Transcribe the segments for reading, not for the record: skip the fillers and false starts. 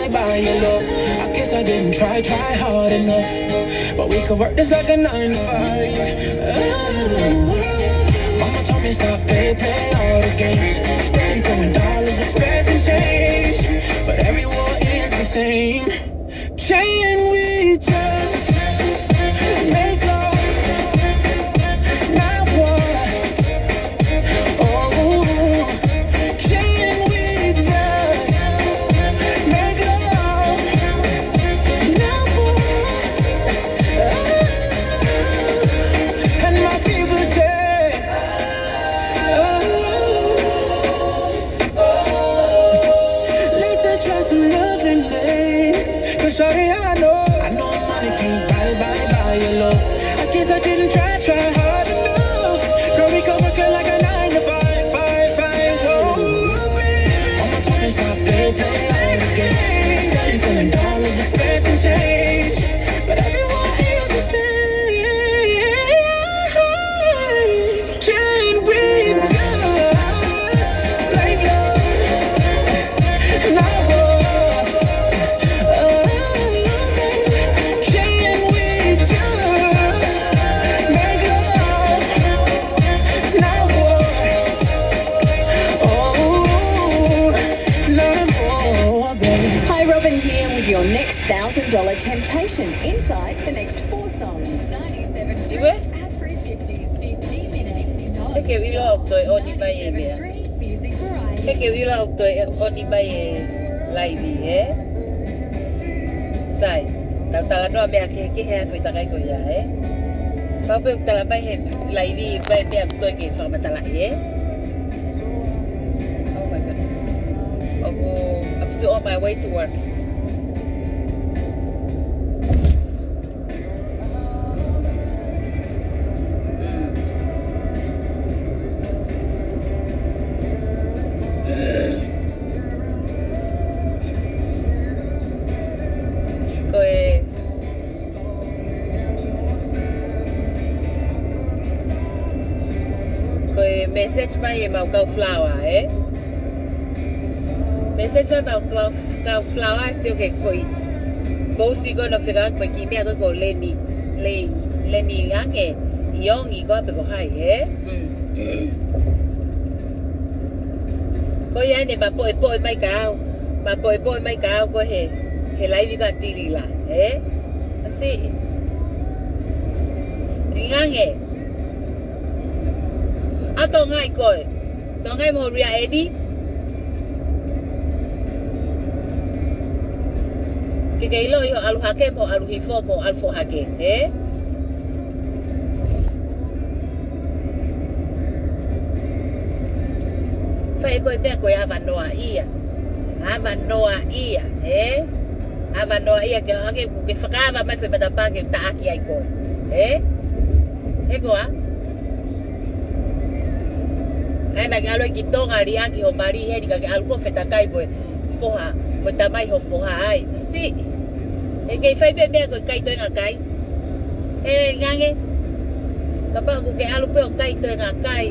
by your love. I guess I didn't try hard enough, but we could work this like a 9 to 5. Mama told me stop play all the games. Steady throwing dollars, expecting change, but every war is the same. Can we just make love, not war? Oh, can we just make love, not war? And my people say, let's just try some loving, babe. 'Cause sorry, I know money can't buy your love. I guess I didn't try hard enough. Girl, we could work it like a 9 to 5. Whoa, Mama told me stop play all the games. Steady throwing dollars, expecting change, but everyone is the same. Can we just make love, not war? Your next $1,000 temptation inside the next 4 songs. 97 ad-free 50s, 50-minute Cái kiểu lo tôi ôn đi bay về. music variety. Cái kiểu lo tôi ôn đi bay lại về. Sai. Tao tao nó bé cái hè phải tao cái coi ya. Bao nhiêu tao bay hè lại về bay bé tôi cái phòng mà tao lại hè. Oh my goodness. Oh, I'm still on my way to work. Message mai mau kau flower Message mai mau kau flower siêu kẹt phơi. Bố sĩ có nó phải có mấy cái mẹ có lên đi ngang nghe, yong ý có bị có hay Có vậy này bà bội mai cao, bà bội mai cao có he lại đi cả tì là Asi đi ngang nghe. Atau ngai koi, tao ngai mau ria edi. Cái lo yo alu hake mo alu hifo mo alfo hake, Phải koi be koi avanoa ia, avanoa ia cái hake cái fakava mai phải bada pa cái ta ki ai koi, Eko Ai na galo ki tonga ri aki ho mari he ka algo feta kai boy foha mo tamai ho foha ai si e ke fai be be ko kai to nga kai ngange ka pa ku ke alu pe kai to nga kai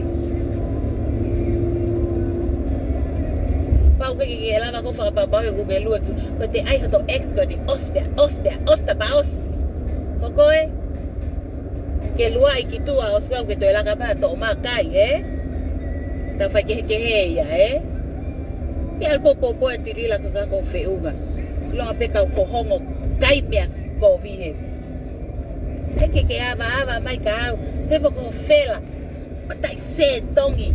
pa ku ke la ba ko fa pa ba ku be lu ko te ai ha to ex ko di osta baos ko ko ke lu ai ki tu a os ko ke to la ka ba to ma kai Tao phải cái ya cái alpo popo tiri la ka ko feuga lo pe ka ko hongo kai pe ko vi he que ava mai ka se fo ko fela matai se tongi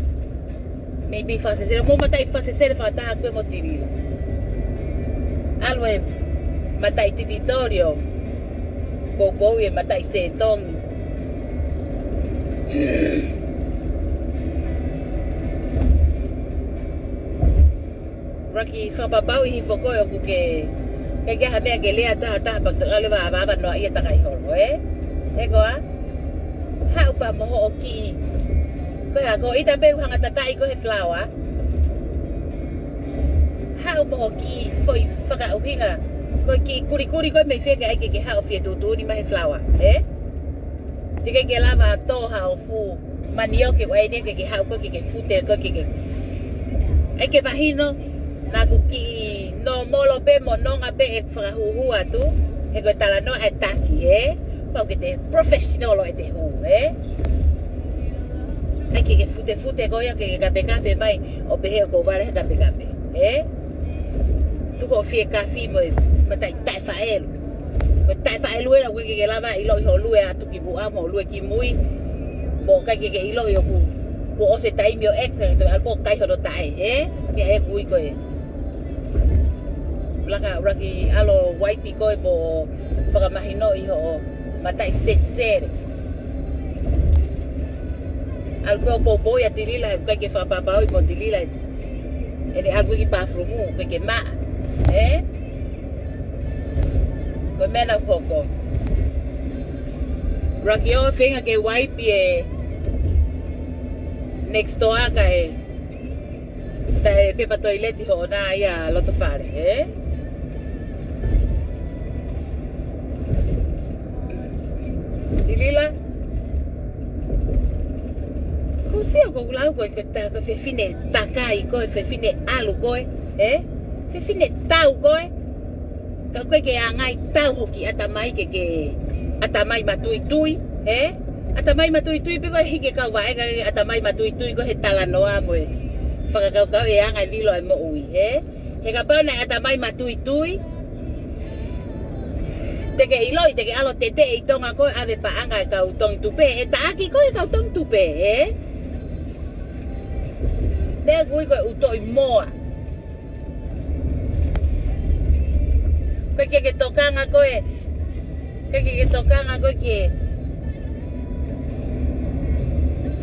maybe fase se mo matai fase se fa ta ko mo tiri alwe matai territorio popo e matai se tongi Raki fa babau hi foko yo ke habe ke le ata pa to le ba no ia ta kai ho ko ha upa mo ho ki ko ya ko ita be hanga tata ko he flower ha upa ho ki foi faka uhinga ko ki kuri ko me fe ke ha o fi tu ni ma he flower Tika ke lava to ha o fu manio ke wai ne ke ha ko ke fu te ko ke ai ke bahino na ku ki no molo pe mononga pe e whakahuhua tu. He koe tala no e taki, Pau ke te professional o e te hu, Ai ke fute koia ke kape mai o pe heo ko wale he kape, Tuko o fie kafi mo e matai tai whaelu. Ko tai whaelu e na koe ke lava ilo i ho lue atu ki bua mo lue ki mui. Mo kai ke ilo i o ku o se taimi o ex to alpo kai hono tai, Ke e kui koe. Laka raki alo waipi koe mo whakamahino i ho matai sesere. Alpo popo ya tilila kai ke whapapao i mo tilila. Ene alpo ki pafrumu kai ke maa, Koe mena koko. Raki o whenga ke waipi next door ka tai pepa toileti ho na ia loto fare, Dilila. Kusio ko lau ko ta ko fe fine takai ko fe fine alu ko, Fe fine tau ko. Ka ko ke angai tau hoki atamai ke atamai matui, Atamai matui pe ko hike ka wa ga atamai matui ko he tala noa mo. Whakakau e angai lilo e mo ui, He ka pau na atamai matui. Teke iloi, teke alo tete i tonga koe ave pa angai kau tong tupe. E taaki koe kau tong tupe, Nea kui koe utoi moa. Koe ke tokanga koe. Ke tokanga koe ke.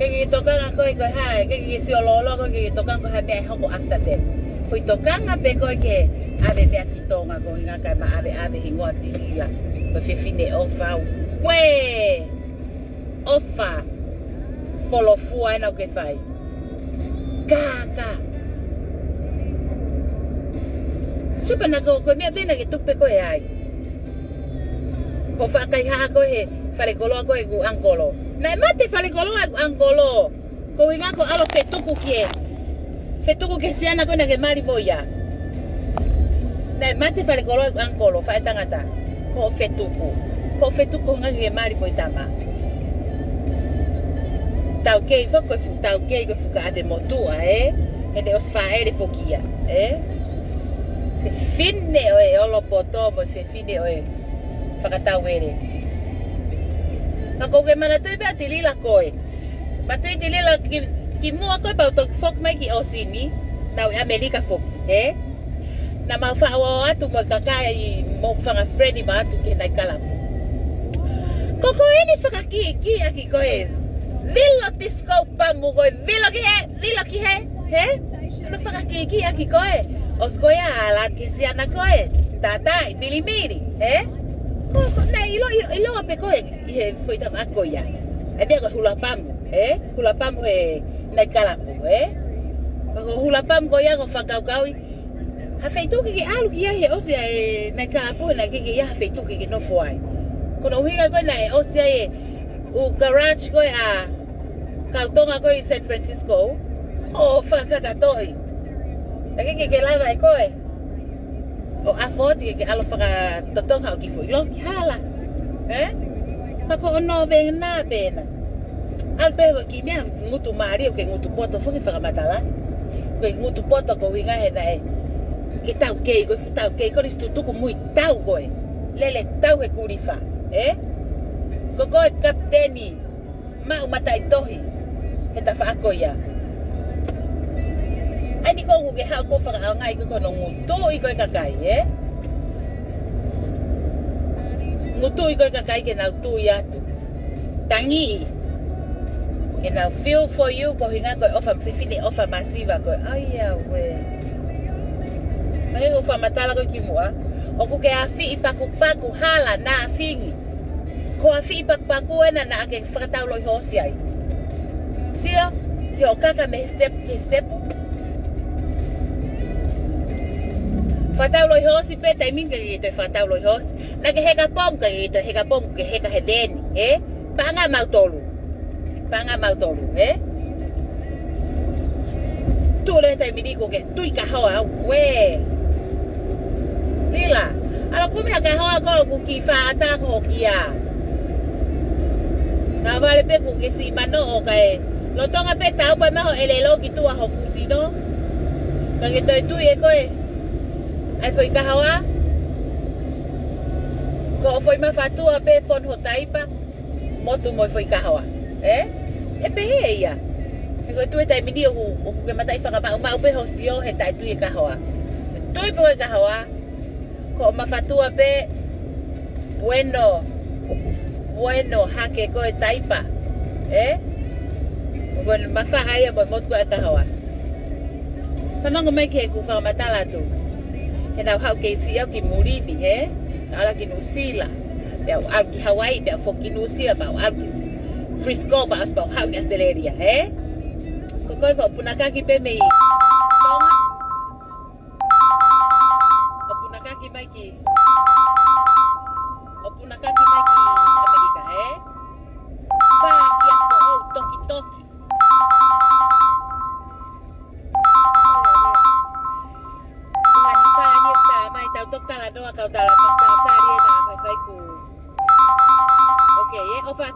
Ke tokanga koe koe hai. Ke siololo koe ke tokanga koe hai mea hoko after that. Koe tokanga pe koe ke ave mea titonga koe nga kai ma ave hingoa tilila. Koe fefine ofa. Koe! Ofa. Folofua ena koe fai. Kaka. Supa na koe mea pena ke tupe koe ai. Ko whakai haa koe he wharekoloa koe ku angkolo. Nai mate wharekoloa ku angkolo. Ko inga ko alo fetuku kie. Fetuku ke siana koe na ke mari moia. Nai mate wharekoloa ku angkolo. Whae tangata. Ko fetuku. Ko fetuku nga ke mari moi tama. Tau kei whako e tau kei ko whuka ate motua, Ene os whaere whokia, Fe fine oe olo poto mo fe fine oe whakatau ere. Ka koke mana tui pia tilila koe. Matui tilila ki mua koe pau tok whok mai ki Osini. Nau e Amerika whok, Na mau whaawa atu mo kakai i mo whanga freni ma atu ke nai kalapu. Koko eni whakaki aki koe. Vilo tisko pamu koe, vilo ki he, Ano whakaki aki koe. Os koe alat ke siana koe. Tatai, milimiri, Ko na ilo ape koe he foi tam akoia. E bia ko hula pamu, Hula pamu he nai kalapu, Ko hula pamu koe ko whakaukau. Ha feitu ke alu ki he osia e nai kalapu na ke ya feitu ke no foi. Kono hinga koe na e osia u garage koe a kautonga koe i San Francisco. O whakatoi. Ke lava e koe. O afoti ke alo whaka totonga o ki fui lo ki hala. Mako ono venga nā pēna. Alpego ki mea ngutu maari o ke ngutu poto whuki whakamatala. Koe ngutu poto ko hinga he na ke tau kei koe fu tau kei kori stutuku mui tau koe. Lele tau he kuriwha. Ko koe kapteni. Mau matai tohi. He ta whaakoia. Ai ni ko ke hao ko whaka ngai ko no ngutu i koe kakai, Ngutu i koe kakai ke nau tui atu. Tangi. Ke nau feel for you ko hinga koe ofa whiwhine ofa masiva koe. Ai we. Mai ko whamatala koe ki mua. O ku ke awhi i paku hala na awhingi. Ko awhi i paku ena na ake whakataulo i hosi ai. Sia, ki o kaka me step. Whataulo i hosi pe, tai minga i toi whataulo i hosi. Na ke heka ponga i toi heka ponga ke heka he deni, Panga mautolu, Tule tai miniko ke tui ka hoa, we. aku me ka hoa ko ku ki fa ata ko kia. Na vale pe ku ke si mano o kai. Lo tonga pe tau pa ma ho elelo ki tu a ho fusino. Ka ke toi tu e ko e. Ai foi ka hoa. Ko foi ma fatua pe fon ho taipa. Motu mo foi ka hoa. E pe he ia. Ko tu e tai mini o ke matai fa ka ma pe ho sio he tai tu e ka hoa. Toi pe ka hoa. Ko mafatua pe bueno hake ko e taipa ko mafa ai mo mot ko ta hawa tanong mai ke ku fa matala tu e na hau ke si ki murini ala ki nusila be al ki Hawaii be fo ki nusila ba al ki Frisco ba as ba hau ke Australia ko punaka ki pe me tonga punaka ki mai ki Amerika pa ki ako toki Tuhan pa ni ta mai tau tok tala no kau tala tok tala ni na fai ku okay opat